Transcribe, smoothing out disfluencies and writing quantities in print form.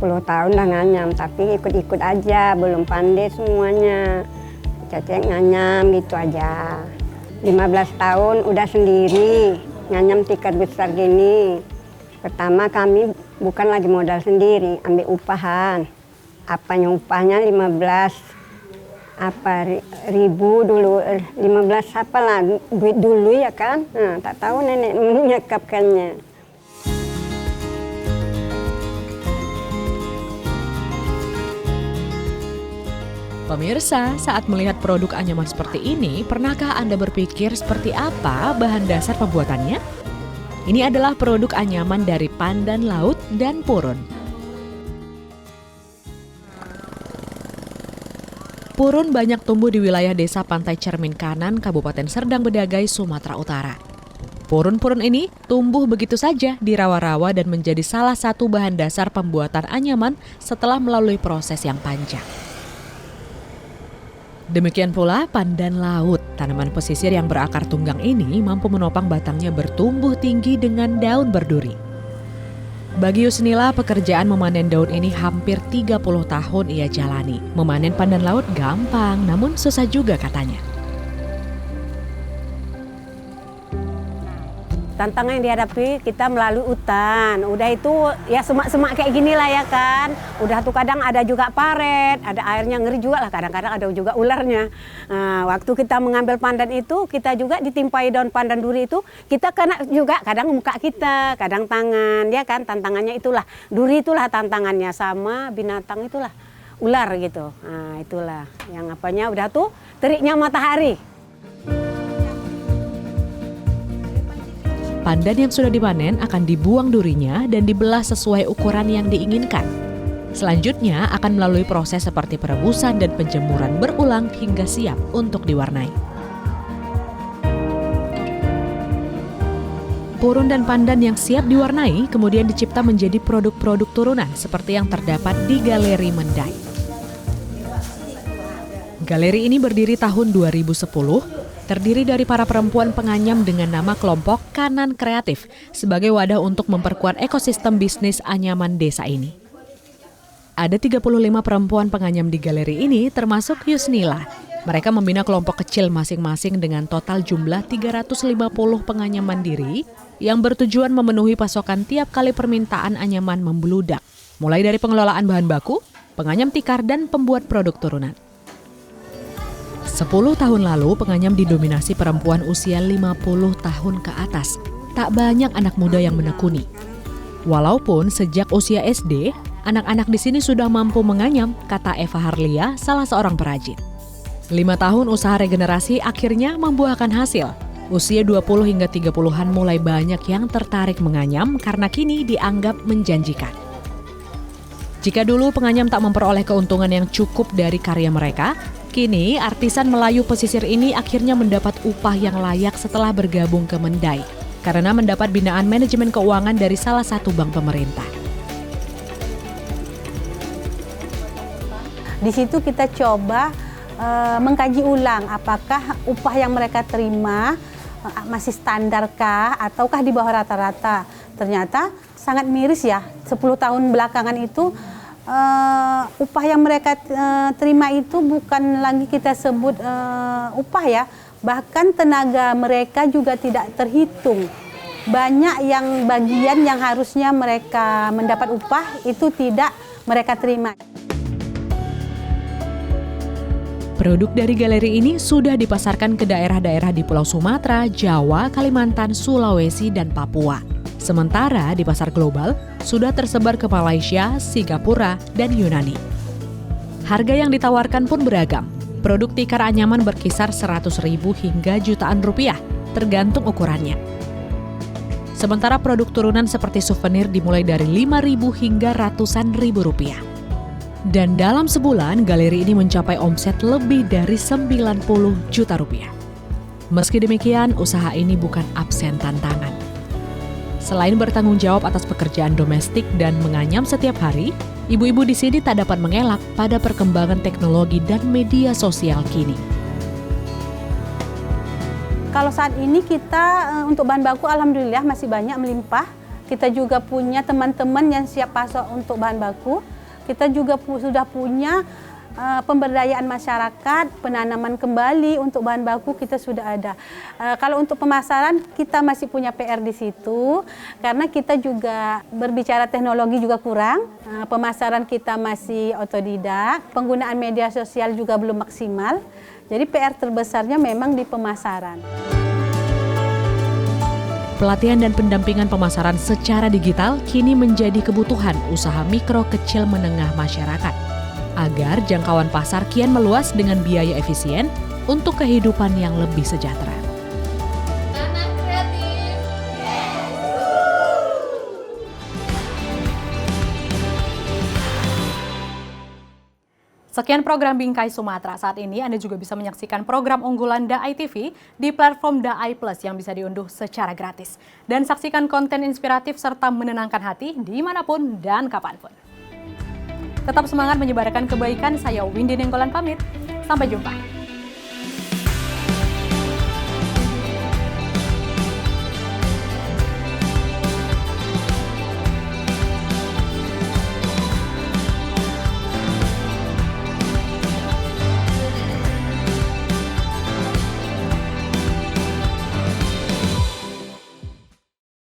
10 tahun dah nganyam, tapi ikut-ikut aja, belum pandai semuanya. Cecek nganyam gitu aja. 15 tahun udah sendiri, nganyam tikar besar gini. Pertama kami bukan lagi modal sendiri, ambil upahan. Apanya upahnya 15 ribu dulu, 15 apalah duit dulu ya kan. Nah, tak tahu nenek menyekapkannya. Pemirsa, saat melihat produk anyaman seperti ini, pernahkah Anda berpikir seperti apa bahan dasar pembuatannya? Ini adalah produk anyaman dari pandan laut dan purun. Purun banyak tumbuh di wilayah desa Pantai Cermin Kanan, Kabupaten Serdang Bedagai, Sumatera Utara. Purun-purun ini tumbuh begitu saja di rawa-rawa dan menjadi salah satu bahan dasar pembuatan anyaman setelah melalui proses yang panjang. Demikian pula pandan laut, tanaman pesisir yang berakar tunggang ini mampu menopang batangnya bertumbuh tinggi dengan daun berduri. Bagi Yusnila, pekerjaan memanen daun ini hampir 30 tahun ia jalani. Memanen pandan laut gampang, namun susah juga katanya. Tantangan yang dihadapi kita melalui hutan. Udah itu ya semak-semak kayak gini lah ya kan. Udah tuh kadang ada juga paret, ada airnya ngeri juga lah. Kadang-kadang ada juga ularnya. Nah, waktu kita mengambil pandan itu, kita juga ditimpai daun pandan duri itu, kita kena juga kadang muka kita, kadang tangan. Ya kan, tantangannya itulah. Duri itulah tantangannya, sama binatang itulah. Ular gitu. Nah, itulah yang apanya udah tuh teriknya matahari. Pandan yang sudah dipanen akan dibuang durinya dan dibelah sesuai ukuran yang diinginkan. Selanjutnya akan melalui proses seperti perebusan dan penjemuran berulang hingga siap untuk diwarnai. Purun dan pandan yang siap diwarnai kemudian dicipta menjadi produk-produk turunan seperti yang terdapat di Galeri Mendai. Galeri ini berdiri tahun 2010. Terdiri dari para perempuan penganyam dengan nama kelompok Kanan Kreatif sebagai wadah untuk memperkuat ekosistem bisnis anyaman desa ini. Ada 35 perempuan penganyam di galeri ini termasuk Yusnila. Mereka membina kelompok kecil masing-masing dengan total jumlah 350 penganyam mandiri yang bertujuan memenuhi pasokan tiap kali permintaan anyaman membludak. Mulai dari pengelolaan bahan baku, penganyam tikar dan pembuat produk turunan. 10 tahun lalu, penganyam didominasi perempuan usia 50 tahun ke atas. Tak banyak anak muda yang menekuni. Walaupun sejak usia SD, anak-anak di sini sudah mampu menganyam, kata Eva Harlia, salah seorang perajin. 5 tahun usaha regenerasi akhirnya membuahkan hasil. Usia 20 hingga 30-an mulai banyak yang tertarik menganyam karena kini dianggap menjanjikan. Jika dulu penganyam tak memperoleh keuntungan yang cukup dari karya mereka, kini artisan Melayu pesisir ini akhirnya mendapat upah yang layak setelah bergabung ke Mendai karena mendapat binaan manajemen keuangan dari salah satu bank pemerintah. Di situ kita coba mengkaji ulang apakah upah yang mereka terima masih standarkah ataukah di bawah rata-rata. Ternyata sangat miris ya, 10 tahun belakangan itu upah yang mereka terima itu bukan lagi kita sebut upah ya, bahkan tenaga mereka juga tidak terhitung. Banyak yang bagian yang harusnya mereka mendapat upah itu tidak mereka terima. Produk dari galeri ini sudah dipasarkan ke daerah-daerah di Pulau Sumatera, Jawa, Kalimantan, Sulawesi, dan Papua. Sementara di pasar global sudah tersebar ke Malaysia, Singapura, dan Yunani. Harga yang ditawarkan pun beragam. Produk tikar anyaman berkisar 100.000 hingga jutaan rupiah, tergantung ukurannya. Sementara produk turunan seperti souvenir dimulai dari 5.000 hingga ratusan ribu rupiah. Dan dalam sebulan, galeri ini mencapai omset lebih dari 90 juta rupiah. Meski demikian, usaha ini bukan absen tantangan. Selain bertanggung jawab atas pekerjaan domestik dan menganyam setiap hari, ibu-ibu di sini tak dapat mengelak pada perkembangan teknologi dan media sosial kini. Kalau saat ini kita untuk bahan baku alhamdulillah masih banyak melimpah. kita juga punya teman-teman yang siap pasok untuk bahan baku. Kita juga sudah punya pemberdayaan masyarakat, penanaman kembali untuk bahan baku kita sudah ada. Kalau untuk pemasaran kita masih punya PR di situ karena kita juga berbicara teknologi juga kurang, pemasaran kita masih otodidak, penggunaan media sosial juga belum maksimal. Jadi PR terbesarnya memang di pemasaran. Pelatihan dan pendampingan pemasaran secara digital kini menjadi kebutuhan usaha mikro kecil menengah masyarakat. Agar jangkauan pasar kian meluas dengan biaya efisien untuk kehidupan yang lebih sejahtera. Sekian program Bingkai Sumatera. Saat ini Anda juga bisa menyaksikan program unggulan DAI TV di platform DAI Plus yang bisa diunduh secara gratis. Dan saksikan konten inspiratif serta menenangkan hati dimanapun dan kapanpun. Tetap semangat menyebarkan kebaikan, saya Windy Nenggolan pamit. Sampai jumpa.